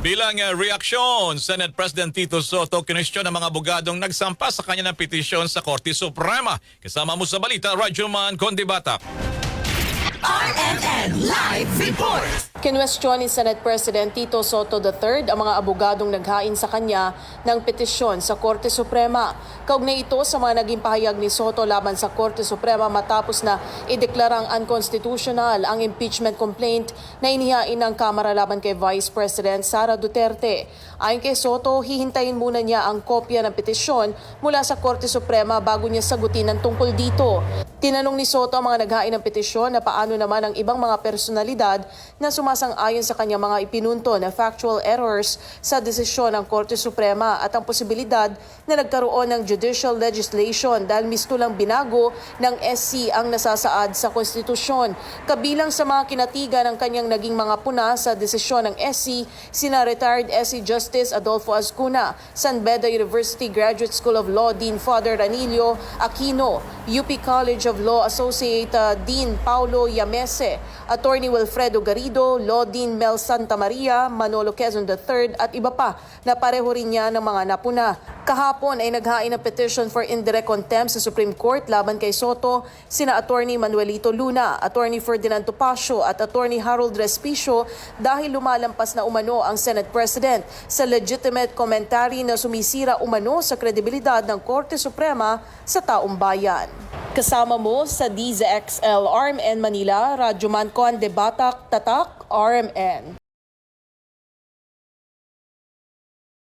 Bilang reaksyon, Senate President Tito Soto kinwestiyon ng mga abogadong nagsampa sa kanya ng petisyon sa Korte Suprema. Kasama mo sa balita, Rajuman Condibatak. RMN Live Report! Kinwestiyon ni Senate President Tito Soto III ang mga abogadong naghain sa kanya ng petisyon sa Korte Suprema. Kaugnay ito sa mga naging pahayag ni Soto laban sa Korte Suprema matapos na ideklarang unconstitutional ang impeachment complaint na inihain ng Kamara laban kay Vice President Sara Duterte. Ayon kay Soto, hihintayin muna niya ang kopya ng petisyon mula sa Korte Suprema bago niya sagutin ang tungkol dito. Tinanong ni Soto ang mga naghain ng petisyon na paano naman ang ibang mga personalidad na sumasang-ayon sa kanyang mga ipinunto na factual errors sa desisyon ng Korte Suprema at ang posibilidad na nagkaroon ng judicial legislation dahil misto lang binago ng SC ang nasasaad sa konstitusyon. Kabilang sa mga kinatigan ng kanyang naging mga puna sa desisyon ng SC, sina retired SC Justice Adolfo Azcuna, San Beda University Graduate School of Law Dean Father Ranilio Aquino, UP College of Law Associate Dean Paulo Yamese, Attorney Wilfredo Garrido, Law Dean Mel Santa Maria, Manolo Quezon III at iba pa na pareho rin niya ng mga napuna. Kahapon ay naghain ng petition for indirect contempt sa Supreme Court laban kay Soto, sina Attorney Manuelito Luna, Attorney Ferdinand Topacio at Attorney Harold Respicio dahil lumalampas na umano ang Senate President sa legitimate commentary na sumisira umano sa kredibilidad ng Korte Suprema sa taong bayan. Kasama mo sa DZXL RMN Manila, Rajuman Condibatak, Tatak, RMN.